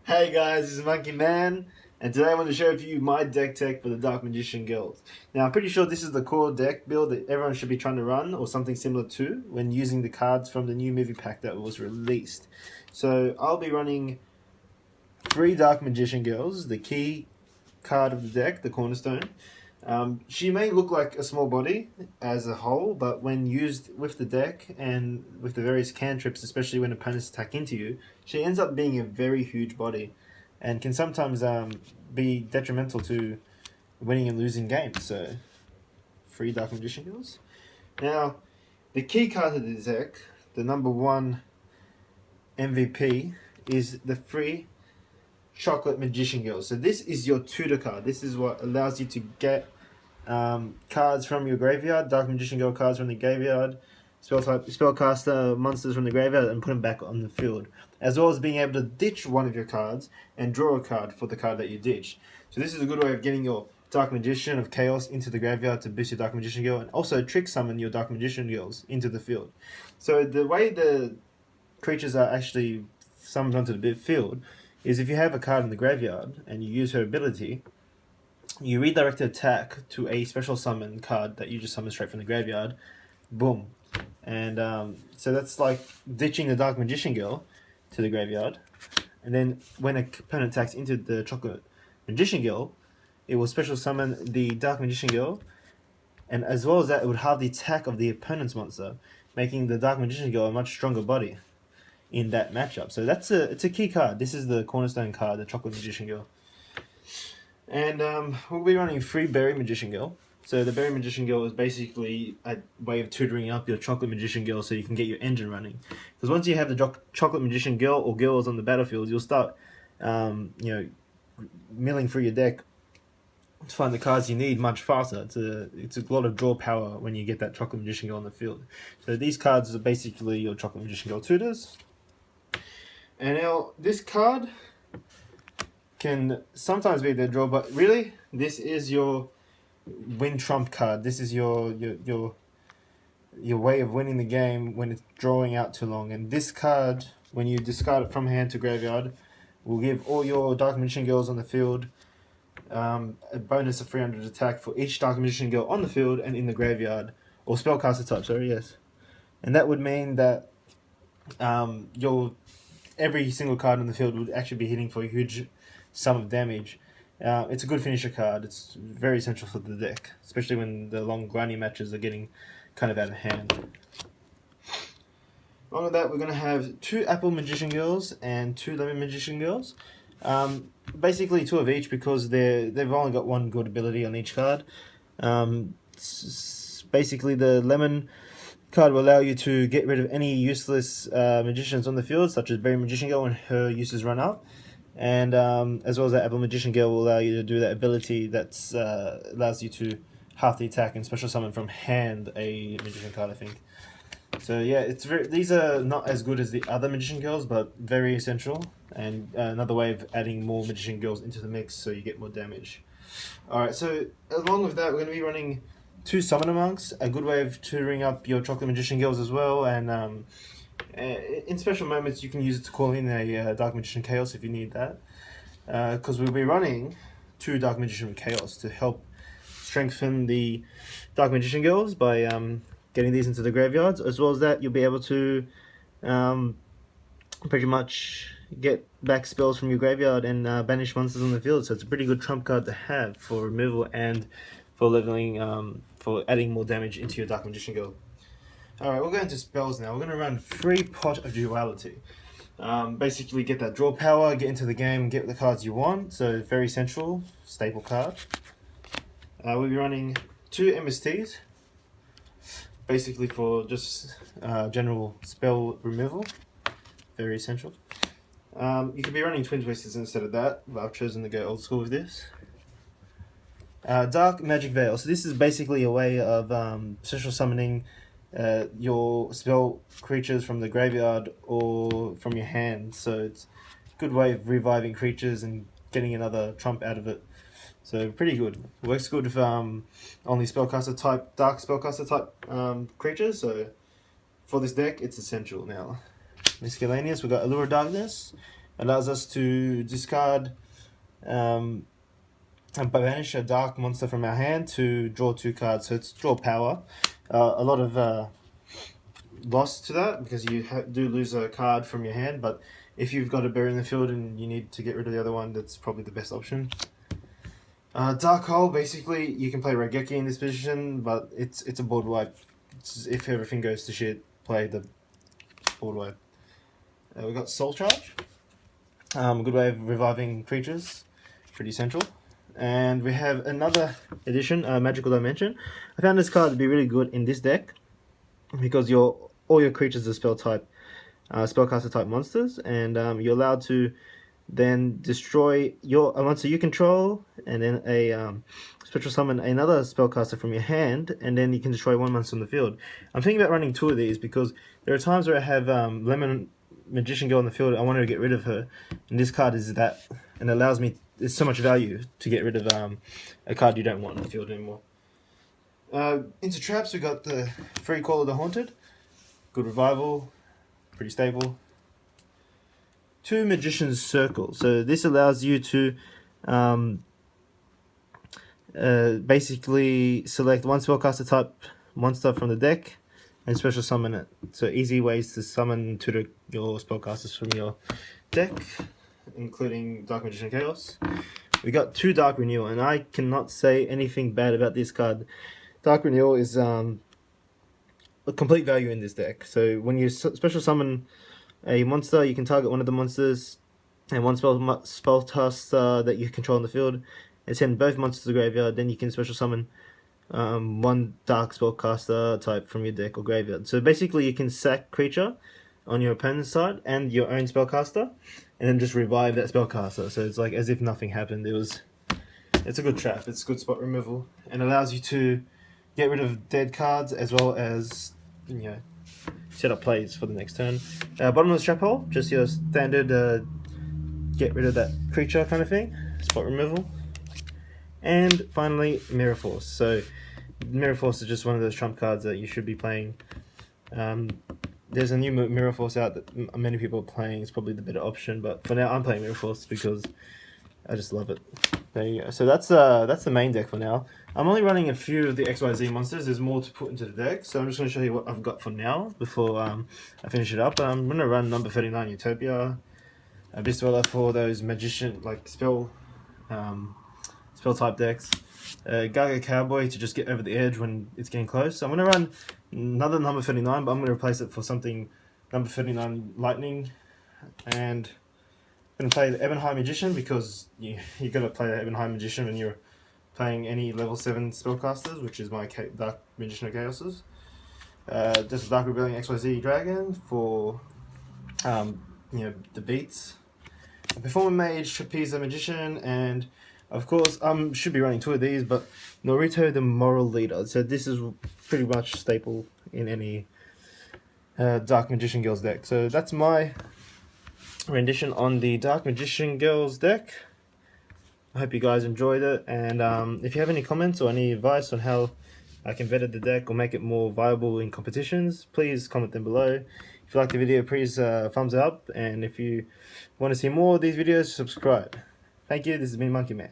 Hey guys, this is Monkey Man, and today I want to share with you my deck tech for the Dark Magician Guild. Now, I'm pretty sure this is the core deck build that everyone should be trying to run, or something similar to, when using the cards from the new movie pack that was released. So, I'll be running 3 Dark Magician Girls, the key card of the deck, the cornerstone. She may look like a small body as a whole, but when used with the deck and with the various cantrips, especially when opponents attack into you, she ends up being a very huge body and can sometimes be detrimental to winning and losing games. So, 3 Dark Magician Girls. Now, the key card of the deck, the number 1 MVP, is the free Chocolate Magician Girl. So this is your tutor card. This is what allows you to get cards from your graveyard, Dark Magician Girl cards from the graveyard, spellcaster monsters from the graveyard, and put them back on the field. As well as being able to ditch one of your cards and draw a card for the card that you ditched. So this is a good way of getting your Dark Magician of Chaos into the graveyard to boost your Dark Magician Girl, and also trick summon your Dark Magician Girls into the field. So the way the creatures are actually summoned onto the field is if you have a card in the graveyard and you use her ability, you redirect the attack to a special summon card that you just summon straight from the graveyard. Boom. And so that's like ditching the Dark Magician Girl to the graveyard. And then when an opponent attacks into the Chocolate Magician Girl, it will special summon the Dark Magician Girl. And as well as that, it would have the attack of the opponent's monster, making the Dark Magician Girl a much stronger body in that matchup. So it's a key card. This is the cornerstone card, the Chocolate Magician Girl. And we'll be running 3 Berry Magician Girl. So the Berry Magician Girl is basically a way of tutoring up your Chocolate Magician Girl so you can get your engine running. Because once you have the Chocolate Magician Girl or girls on the battlefield, you'll start milling through your deck to find the cards you need much faster. It's a lot of draw power when you get that Chocolate Magician Girl on the field. So these cards are basically your Chocolate Magician Girl tutors. And now, this card can sometimes be their draw, but really, this is your win trump card. This is your way of winning the game when it's drawing out too long. And this card, when you discard it from hand to graveyard, will give all your Dark Magician Girls on the field a bonus of 300 attack for each Dark Magician Girl on the field and in the graveyard, or spellcaster type, sorry, yes. And that would mean that every single card on the field would actually be hitting for a huge sum of damage. It's a good finisher card. It's very essential for the deck, especially when the long grindy matches are getting kind of out of hand. Along with that, we're going to have 2 Apple Magician Girls and 2 Lemon Magician Girls. Basically 2 of each because they've only got 1 good ability on each card. Basically, the Lemon card will allow you to get rid of any useless magicians on the field, such as Berry Magician Girl when her uses run out. And as well as that Apple Magician Girl will allow you to do that ability that allows you to half the attack and special summon from hand a Magician card, I think. So yeah, these are not as good as the other Magician Girls, but very essential, and another way of adding more Magician Girls into the mix so you get more damage. Alright, so along with that, we're going to be running 2 Summoner Monks, a good way of tutoring up your Chocolate Magician Girls as well, and in special moments you can use it to call in a Dark Magician Chaos if you need that, because we'll be running 2 Dark Magician Chaos to help strengthen the Dark Magician Girls by getting these into the graveyards. As well as that, you'll be able to pretty much get back spells from your graveyard and banish monsters on the field. So it's a pretty good trump card to have for removal and for leveling, for adding more damage into your Dark Magician Girl. Alright, we'll go into spells now. We're going to run 3 Pot of Duality. Basically get that draw power, get into the game, get the cards you want. So very central, staple card. We'll be running 2 MSTs. Basically for just general spell removal. Very essential. You could be running Twin Twisters instead of that, but I've chosen to go old school with this. Dark Magic Veil. So this is basically a way of special summoning your spell creatures from the graveyard or from your hand. So it's a good way of reviving creatures and getting another trump out of it. So pretty good. Works good with only spellcaster type, dark spellcaster type creatures. So for this deck, it's essential. Now, miscellaneous, we've got Allure of Darkness, allows us to discard and banish a dark monster from our hand to draw 2 cards. So it's draw power. A lot of loss to that because you do lose a card from your hand, but if you've got a berry in the field and you need to get rid of the other one, that's probably the best option. Dark Hole, basically you can play Raigeki in this position, but it's a board wipe. If everything goes to shit, play the board wipe. We got Soul Charge, good way of reviving creatures, pretty central. And we have another edition, Magical Dimension. I found this card to be really good in this deck because all your creatures are spellcaster type monsters, and you're allowed to then destroy a monster you control, and then special summon another spellcaster from your hand, and then you can destroy 1 monster on the field. I'm thinking about running 2 of these because there are times where I have Lemon Magician Girl on the field. I want to get rid of her, and this card is that, and allows me. There's so much value to get rid of a card you don't want on the field anymore. Into traps, we got the Free Call of the Haunted, good revival, pretty stable. 2 Magician's Circle. So this allows you to basically select 1 spellcaster type monster from the deck and special summon it. So easy ways to summon your spellcasters from your deck, including Dark Magician Chaos. We got 2 Dark Renewal, and I cannot say anything bad about this card. Dark Renewal is a complete value in this deck. So when you special summon a monster, you can target one of the monsters and 1 spellcaster that you control in the field, and send both monsters to the graveyard. Then you can special summon 1 dark spellcaster type from your deck or graveyard. So basically you can sack creature on your opponent's side and your own spellcaster, and then just revive that spellcaster. So it's like as if nothing happened. It's a good trap. It's good spot removal, and allows you to get rid of dead cards as well as set up plays for the next turn. Bottomless Trap Hole, just your standard get rid of that creature kind of thing, spot removal. And finally, Mirror Force. So Mirror Force is just one of those trump cards that you should be playing. There's a new Mirror Force out that many people are playing. It's probably the better option, but for now I'm playing Mirror Force because I just love it. There you go. So that's the main deck for now. I'm only running a few of the XYZ monsters. There's more to put into the deck, so I'm just going to show you what I've got for now before I finish it up. I'm going to run number 39 Utopia, Abysswella for those magician spell type decks. Gaga Cowboy to just get over the edge when it's getting close. So I'm going to run another number 39, but I'm going to replace it for something number 39 Lightning, and I'm going to play the Ebon High Magician because you got to play the Ebon High Magician when you're playing any level 7 spellcasters, which is my Dark Magician of Chaoses. Just Dark Rebellion XYZ Dragon for the beats. Performer Mage, Trapeze the Magician, and of course should be running 2 of these, but Norito the Moral Leader. So this is pretty much staple in any Dark Magician Girls deck. So that's my rendition on the Dark Magician Girls deck. I hope you guys enjoyed it, and if you have any comments or any advice on how I can better the deck or make it more viable in competitions, please comment them below. If you like the video, please thumbs up, and if you want to see more of these videos, subscribe. Thank you. This has been Monkey Man.